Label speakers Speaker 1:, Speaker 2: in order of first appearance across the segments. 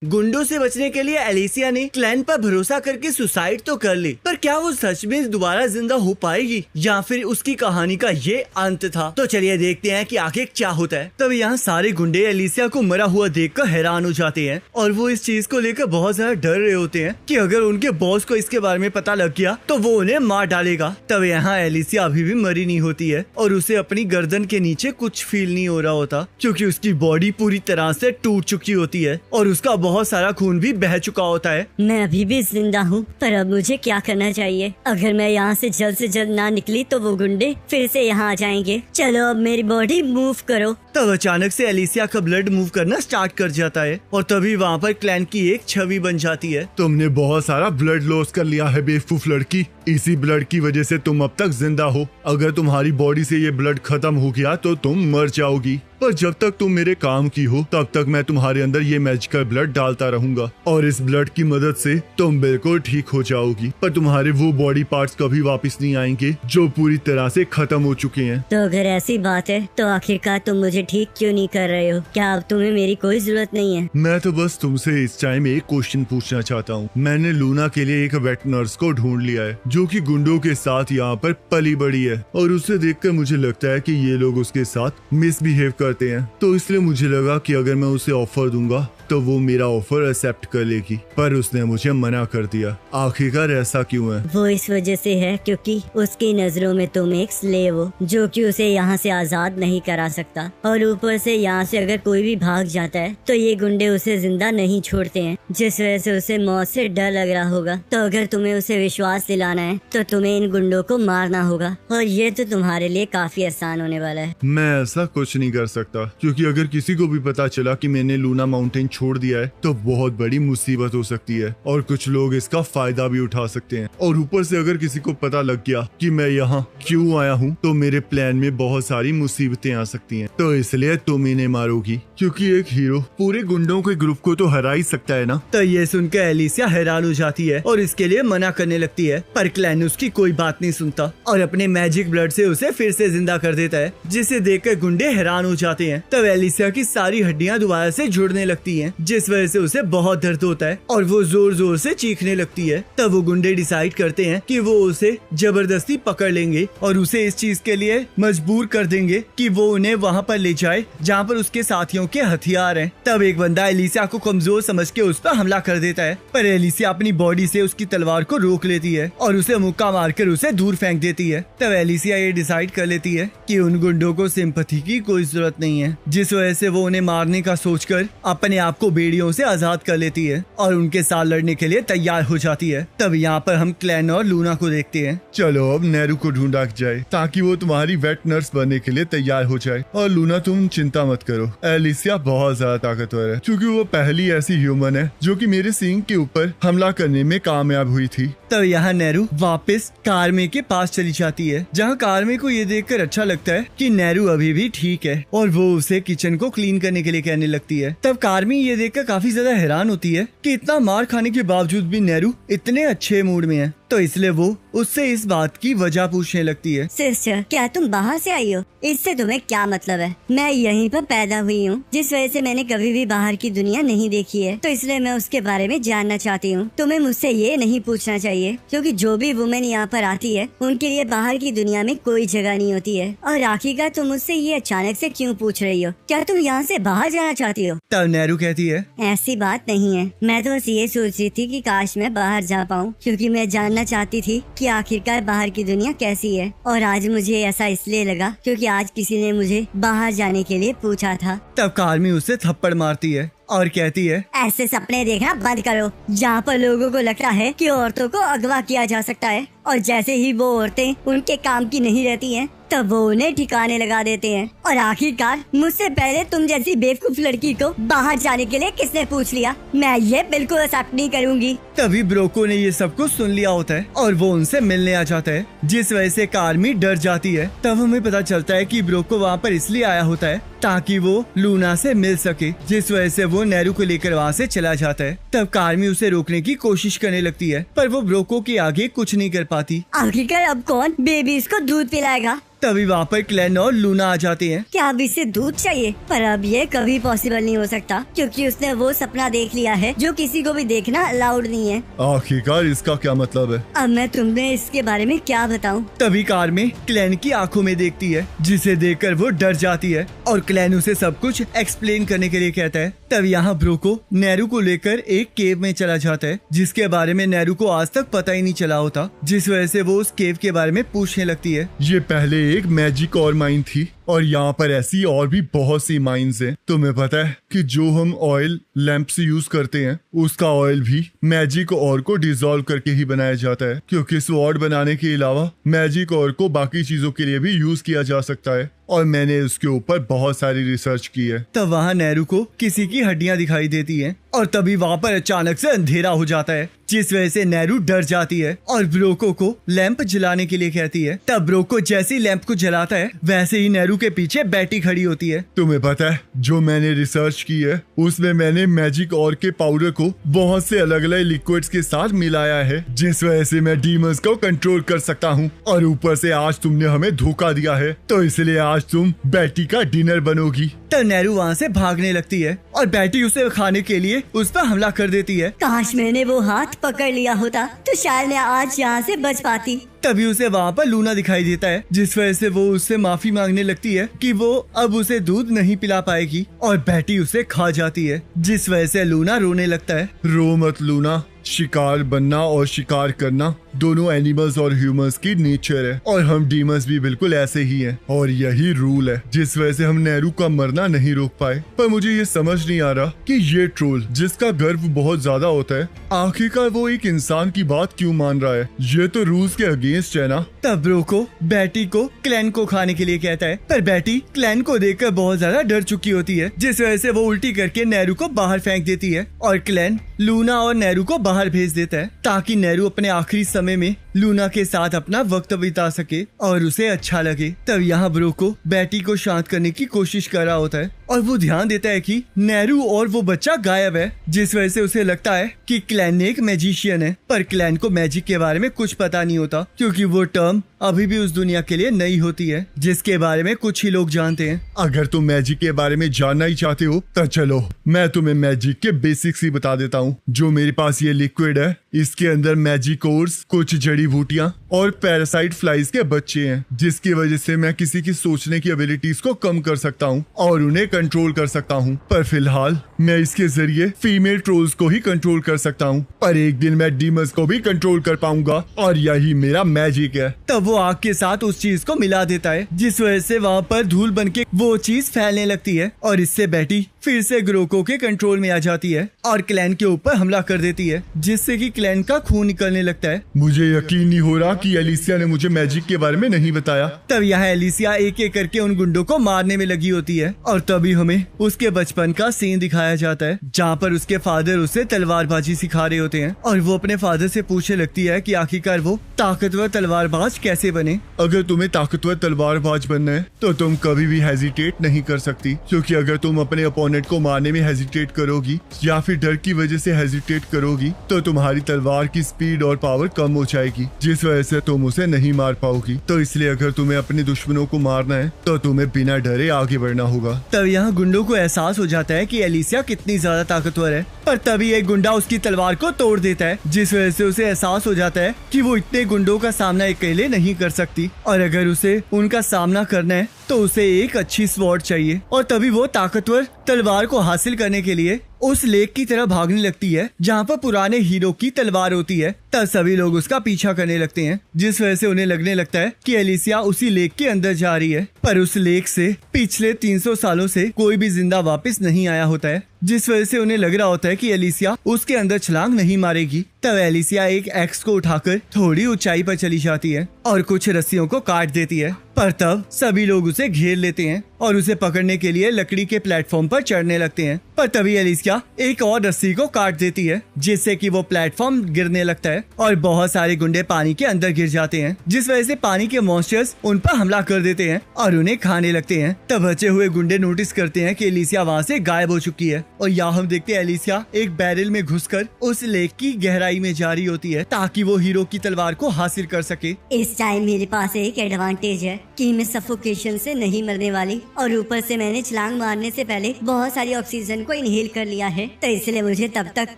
Speaker 1: गुंडों से बचने के लिए एलिसिया ने क्लैन पर भरोसा करके सुसाइड तो कर ली, पर क्या वो सच में दोबारा जिंदा हो पाएगी या फिर उसकी कहानी का ये अंत था? तो चलिए देखते हैं कि आगे क्या होता है। तब यहाँ सारे गुंडे एलिसिया को मरा हुआ देखकर हैरान हो जाते हैं और वो इस चीज को लेकर बहुत ज्यादा डर रहे होते हैं कि अगर उनके बॉस को इसके बारे में पता लग गया तो वो उन्हें मार डालेगा। तब यहाँ एलिसिया अभी भी मरी नहीं होती है और उसे अपनी गर्दन के नीचे कुछ फील नहीं हो रहा होता, क्योंकि उसकी बॉडी पूरी तरह से टूट चुकी होती है और उसका बहुत सारा खून भी बह चुका होता है।
Speaker 2: मैं अभी भी जिंदा हूँ, पर अब मुझे क्या करना चाहिए? अगर मैं यहाँ से जल्द ना निकली तो वो गुंडे फिर से यहाँ आ जाएंगे। चलो अब मेरी बॉडी मूव करो।
Speaker 1: तब अचानक से एलिसिया का ब्लड मूव करना स्टार्ट कर जाता है और तभी वहाँ पर क्लैन की एक छवि बन जाती है।
Speaker 3: तुमने बहुत सारा ब्लड लॉस कर लिया है बेवकूफ लड़की। इसी ब्लड की वजह से तुम अब तक जिंदा हो। अगर तुम्हारी बॉडी से ये ब्लड खत्म हो गया तो तुम मर जाओगी, पर जब तक तुम मेरे काम की हो तब तक मैं तुम्हारे अंदर ये मैजिकल ब्लड डालता रहूंगा और इस ब्लड की मदद से तुम बिल्कुल ठीक हो जाओगी। पर तुम्हारे वो बॉडी पार्ट्स कभी वापस नहीं आएंगे जो पूरी तरह से खत्म हो चुके हैं।
Speaker 2: तो अगर ऐसी बात है तो आखिरकार तुम मुझे ठीक क्यों नहीं कर रहे हो? क्या अब तुम्हें मेरी कोई जरूरत नहीं है?
Speaker 3: मैं तो बस तुमसे इस टाइम एक क्वेश्चन पूछना चाहता हूँ। मैंने लूना के लिए एक वेट नर्स को ढूंढ लिया है जो कि गुंडों के साथ यहाँ पर पली बड़ी है और उसे देखकर मुझे लगता है कि ये लोग उसके साथ मिसबिहेव करते हैं। तो इसलिए मुझे लगा कि अगर मैं उसे ऑफर दूंगा तो वो मेरा ऑफर एक्सेप्ट कर लेगी, पर उसने मुझे मना कर दिया। आखिरकार ऐसा क्यों है?
Speaker 2: वो इस वजह से है क्योंकि उसकी नजरों में तुम एक स्लेव हो जो कि उसे यहाँ से आजाद नहीं करा सकता, और ऊपर से यहाँ से अगर कोई भी भाग जाता है तो ये गुंडे उसे जिंदा नहीं छोड़ते हैं, जिस वजह से उसे मौत से डर लग रहा होगा। तो अगर तुम्हें उसे विश्वास दिलाना है तो तुम्हें इन गुंडों को मारना होगा, और ये तो तुम्हारे लिए काफी आसान होने वाला है।
Speaker 3: मैं ऐसा कुछ नहीं कर सकता, क्योंकि अगर किसी को भी पता चला कि मैंने लूना माउंटेन छोड़ दिया है तो बहुत बड़ी मुसीबत हो सकती है और कुछ लोग इसका फायदा भी उठा सकते हैं। और ऊपर से अगर किसी को पता लग गया कि मैं यहाँ क्यों आया हूँ तो मेरे प्लान में बहुत सारी मुसीबतें आ सकती हैं। तो इसलिए तुम इन्हें मारोगी, क्योंकि एक हीरो पूरे गुंडों के ग्रुप को तो हरा ही सकता है ना।
Speaker 1: तो ये सुनकर एलिसिया हैरान हो जाती है और इसके लिए मना करने लगती है, पर क्लैन उसकी कोई बात नहीं सुनता और अपने मैजिक ब्लड से उसे फिर से जिंदा कर देता है, जिसे देखकर गुंडे हैरान हो जाते हैं। तब एलिसिया की सारी हड्डियां दोबारा से जुड़ने लगती हैं, जिस वजह से उसे बहुत दर्द होता है और वो जोर जोर से चीखने लगती है। तब वो गुंडे डिसाइड करते हैं कि वो उसे जबरदस्ती पकड़ लेंगे और उसे इस चीज के लिए मजबूर कर देंगे कि वो उन्हें वहाँ पर ले जाए जहाँ पर उसके साथियों के हथियार हैं। तब एक बंदा एलिसिया को कमजोर समझ के उस पर हमला कर देता है, पर एलिसिया अपनी बॉडी से उसकी तलवार को रोक लेती है और उसे मुक्का मारकर उसे दूर फेंक देती है। तब एलिसिया ये डिसाइड कर लेती है कि उन गुंडों को सिंपैथी की कोई जरूरत नहीं है, जिस वजह से वो उन्हें मारने का सोचकर अपने आप को बेड़ियों से आजाद कर लेती है और उनके साथ लड़ने के लिए तैयार हो जाती है। तब यहाँ पर हम क्लैन और लूना को देखते हैं।
Speaker 3: चलो अब नेरू को ढूंढा जाए ताकि वो तुम्हारी वेट नर्स बनने के लिए तैयार हो जाए। और लूना तुम चिंता मत करो, एलिसिया बहुत ज्यादा ताकतवर है, क्योंकि वो पहली ऐसी ह्यूमन है जो कि मेरे सिंह के ऊपर हमला करने में कामयाब हुई थी।
Speaker 1: तब यहाँ नेरू वापस कारमे के पास चली जाती है, जहाँ कारमे को ये देखकर अच्छा लगता है कि नेरू अभी भी ठीक है और वो उसे किचन को क्लीन करने के लिए कहने लगती है। तब कारमे ये देखकर काफी ज्यादा हैरान होती है कि इतना मार खाने के बावजूद भी नेरू इतने अच्छे मूड में है, तो इसलिए वो उससे इस बात की वजह पूछने लगती है।
Speaker 2: सिस्टर, क्या तुम बाहर से आई हो? इससे तुम्हें क्या मतलब है? मैं यहीं पर पैदा हुई हूँ, जिस वजह से मैंने कभी भी बाहर की दुनिया नहीं देखी है, तो इसलिए मैं उसके बारे में जानना चाहती हूँ। तुम्हें मुझसे ये नहीं पूछना चाहिए, क्योंकि जो भी वुमेन यहाँ पर आती है उनके लिए बाहर की दुनिया में कोई जगह नहीं होती है। और आखिरकार तुम मुझसे ये अचानक से क्यों पूछ रही हो? क्या तुम यहाँ से बाहर जाना चाहती हो?
Speaker 1: तब नेहरू कहती है,
Speaker 2: ऐसी बात नहीं है, मैं तो बस ये सोच रही थी कि काश मैं बाहर जा पाऊँ, क्योंकि मैं जानना चाहती थी कि आखिरकार बाहर की दुनिया कैसी है। और आज मुझे ऐसा इसलिए लगा क्योंकि आज किसी ने मुझे बाहर जाने के लिए पूछा था।
Speaker 1: तब कारमी उसे थप्पड़ मारती है और कहती है,
Speaker 2: ऐसे सपने देखना बंद करो जहाँ पर लोगों को लगता है कि औरतों को अगवा किया जा सकता है, और जैसे ही वो औरतें उनके काम की नहीं रहती हैं तब वो उन्हें ठिकाने लगा देते हैं। और आखिरकार मुझसे पहले तुम जैसी बेवकूफ लड़की को बाहर जाने के लिए किसने पूछ लिया? मैं ये बिल्कुल एक्सेप्ट नहीं करूँगी
Speaker 1: तभी ब्रोको ने ये सब कुछ सुन लिया होता है और वो उनसे मिलने आ जाता है, जिस वजह से कार्मी डर जाती है। तब हमें पता चलता है कि ब्रोको वहाँ पर इसलिए आया होता है ताकि वो लूना से मिल सके, जिस वजह से वो नेरू को लेकर वहाँ से चला जाता है। तब कार्मी उसे रोकने की कोशिश करने लगती है, पर वो ब्रोको के आगे कुछ नहीं कर पाती।
Speaker 2: आखिरकार अब कौन बेबीज को दूध पिलाएगा?
Speaker 1: तभी वहाँ पर क्लेन और लूना आ जाते हैं।
Speaker 2: क्या अब इसे दूध चाहिए? पर अब ये कभी पॉसिबल नहीं हो सकता, क्योंकि उसने वो सपना देख लिया है जो किसी को भी देखना अलाउड नहीं है।
Speaker 3: आखिरकार इसका क्या मतलब है?
Speaker 2: अब मैं तुम्हें इसके बारे में क्या बताऊं?
Speaker 1: तभी कार में क्लेन की आंखों में देखती है, जिसे देखकर वो डर जाती है और क्लेन उसे सब कुछ एक्सप्लेन करने के लिए कहता है। तब यहाँ ब्रोको नेरू को लेकर एक केव में चला जाता है, जिसके बारे में नेरू को आज तक पता ही नहीं चला होता, जिस वजह से वो उस केव के बारे में पूछने लगती है।
Speaker 3: ये पहले एक मैजिक और माइन थी और यहाँ पर ऐसी और भी बहुत सी माइंस हैं। तुम्हें पता है कि जो हम ऑयल लैंप से यूज करते हैं उसका ऑयल भी मैजिक और को डिसॉल्व करके ही बनाया जाता है, क्योंकि स्वॉर्ड बनाने के अलावा मैजिक और को बाकी चीजों के लिए भी यूज किया जा सकता है और मैंने उसके ऊपर बहुत सारी रिसर्च की है।
Speaker 1: तब वहाँ नेरू को किसी की हड्डियां दिखाई देती हैं और तभी वहाँ पर अचानक से अंधेरा हो जाता है, जिस वजह से नेरू डर जाती है और ब्रोको को लैंप जलाने के लिए कहती है। तब ब्रोको जैसे ही लैंप को जलाता है वैसे ही नेरू के पीछे बैटी खड़ी होती है।
Speaker 3: तुम्हें पता है जो मैंने रिसर्च की है उसमें मैंने मैजिक और के पाउडर को बहुत से अलग अलग लिक्विड्स के साथ मिलाया है, जिस वजह से मैं डीमंस को कंट्रोल कर सकता हूँ। और ऊपर से आज तुमने हमें धोखा दिया है, तो इसलिए आज तुम बैटी का डिनर बनोगी।
Speaker 1: तब नेरू वहाँ से भागने लगती है और बैटी उसे खाने के लिए उस पर हमला कर देती है।
Speaker 2: काश मैंने वो हाथ पकड़ लिया होता तो शायद मैं आज यहाँ से बच पाती।
Speaker 1: तभी उसे वहाँ पर लूना दिखाई देता है, जिस वजह से वो उससे माफी मांगने लगती है कि वो अब उसे दूध नहीं पिला पाएगी और बैटी उसे खा जाती है, जिस वजह से लूना रोने लगता है।
Speaker 3: रो मत लूना, शिकार बनना और शिकार करना दोनों एनिमल्स और ह्यूमंस की नेचर है और हम डीमंस भी बिल्कुल ऐसे ही हैं और यही रूल है, जिस वजह से हम नेरू का मरना नहीं रोक पाए। पर मुझे ये समझ नहीं आ रहा कि ये ट्रोल जिसका गर्व बहुत ज्यादा होता है आखिरकार वो एक इंसान की बात क्यों मान रहा है? ये तो रूल्स के अगेंस्ट है ना।
Speaker 1: तब ब्रोको बैटी को क्लैन को खाने के लिए कहता है, पर बैटी क्लैन को देखकर बहुत ज्यादा डर चुकी होती है, जिस वजह से वो उल्टी करके नेरू को बाहर फेंक देती है और क्लैन लूना और नेरू को बाहर भेज देता है ताकि नेरू अपने आखिरी समय में लूना के साथ अपना वक्त बिता सके और उसे अच्छा लगे। तब यहाँ ब्रोको बैटी को शांत करने की कोशिश कर रहा होता है और वो ध्यान देता है कि नेरू और वो बच्चा गायब है, जिस वजह से उसे लगता है कि क्लैन एक मैजिशियन है। पर क्लैन को मैजिक के बारे में कुछ पता नहीं होता, क्योंकि वो टर्म अभी भी उस दुनिया के लिए नई होती है, जिसके बारे में कुछ ही लोग जानते हैं।
Speaker 3: अगर तुम मैजिक के बारे में जानना ही चाहते हो तो चलो मैं तुम्हें मैजिक के बेसिक्स ही बता देता हूँ। जो मेरे पास ये लिक्विड है इसके अंदर मैजिक ओर्स, कुछ जड़ी बूटियाँ और पैरासाइट फ्लाइज के बच्चे हैं, जिसकी वजह से मैं किसी की सोचने की एबिलिटीज को कम कर सकता हूँ और उन्हें कंट्रोल कर सकता हूँ। पर फिलहाल मैं इसके जरिए फीमेल ट्रोल्स को ही कंट्रोल कर सकता हूँ, पर एक दिन मैं डीमंस को भी कंट्रोल कर पाऊंगा और यही मेरा मैजिक है।
Speaker 1: तब वो आग के साथ उस चीज को मिला देता है, जिस वजह से वहाँ पर धूल बनके वो चीज फैलने लगती है और इससे बैटी फिर से ग्रोको के कंट्रोल में आ जाती है और क्लैन के ऊपर हमला कर देती है, जिससे कि क्लैन का खून निकलने लगता है।
Speaker 3: मुझे यकीन नहीं हो रहा कि एलिसिया ने मुझे मैजिक के बारे में नहीं बताया।
Speaker 1: तब यहाँ एलिसिया एक एक करके उन गुंडों को मारने में लगी होती है और तभी हमें उसके बचपन का सीन दिखाया जाता है, जहाँ पर उसके फादर उसे तलवारबाजी सिखा रहे होते हैं और वो अपने फादर से पूछने लगती है कि आखिरकार वो ताकतवर तलवारबाज कैसे बने।
Speaker 3: अगर तुम्हें ताकतवर तलवारबाज बनना है तो तुम कभी भी हेजिटेट नहीं कर सकती, क्योंकि अगर तुम अपने अपोनेंट को मारने में हेजिटेट करोगी या फिर डर की वजह से हेजिटेट करोगी तो तुम्हारी तलवार की स्पीड और पावर कम हो जाएगी, जिस वजह से तुम उसे नहीं मार पाओगी। तो इसलिए अगर तुम्हें अपने दुश्मनों को मारना है तो तुम्हें बिना डरे आगे बढ़ना होगा।
Speaker 1: तब यहाँ गुंडों को एहसास हो जाता है कि एलिसिया कितनी ज्यादा ताकतवर है, पर तभी एक गुंडा उसकी तलवार को तोड़ देता है, जिस वजह से उसे एहसास हो जाता है कि वो इतने गुंडों का सामना अकेले नहीं कर सकती और अगर उसे उनका सामना करना है तो उसे एक अच्छी स्वॉर्ड चाहिए। और तभी वो ताकतवर तलवार को हासिल करने के लिए उस लेक की तरफ भागने लगती है जहाँ पर पुराने हीरो की तलवार होती है। तब सभी लोग उसका पीछा करने लगते हैं, जिस वजह से उन्हें लगने लगता है कि एलिसिया उसी लेक के अंदर जा रही है। पर उस लेक से पिछले 300 सालों से कोई भी जिंदा वापस नहीं आया होता है, जिस वजह से उन्हें लग रहा होता है कि एलिसिया उसके अंदर छलांग नहीं मारेगी। तब एलिसिया एक एक्स को उठाकर थोड़ी ऊंचाई पर चली जाती है और कुछ रस्सियों को काट देती है। पर तब सभी लोग उसे घेर लेते हैं और उसे पकड़ने के लिए लकड़ी के प्लेटफॉर्म पर चढ़ने लगते हैं। पर तभी एलिसिया एक और रस्सी को काट देती है, जिससे कि वो प्लेटफॉर्म गिरने लगता है और बहुत सारे गुंडे पानी के अंदर गिर जाते हैं, जिस वजह से पानी के मॉन्स्टर्स उन पर हमला कर देते हैं और उन्हें खाने लगते हैं। तब बचे हुए गुंडे नोटिस करते हैं कि एलिसिया वहाँ से गायब हो चुकी है और यहाँ हम देखते हैं एलिसिया एक बैरल में घुसकर उस लेक की गहराई में जा रही होती है ताकि वो हीरो की तलवार को हासिल कर सके।
Speaker 2: इस टाइम मेरे पास एक एडवांटेज है कि मैं सफोकेशन से नहीं मरने वाली और ऊपर से मैंने छलांग मारने से पहले बहुत सारी ऑक्सीजन को इनहेल कर लिया है, तो इसलिए मुझे तब तक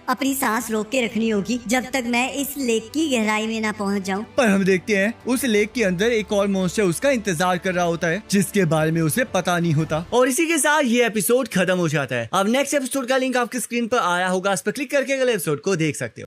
Speaker 2: अपनी सांस रोक के रखनी होगी जब तक मैं इस लेक की गहराई में ना पहुंच जाऊं।
Speaker 1: पर हम देखते हैं उस लेक के अंदर एक और मॉन्स्टर उसका इंतजार कर रहा होता है, जिसके बारे में उसे पता नहीं होता। और इसी के साथ ये एपिसोड खत्म हो जाता है। अब नेक्स्ट एपिसोड का लिंक आपकी स्क्रीन पर आया होगा, उस पर क्लिक करके अगले एपिसोड को देख सकते हो।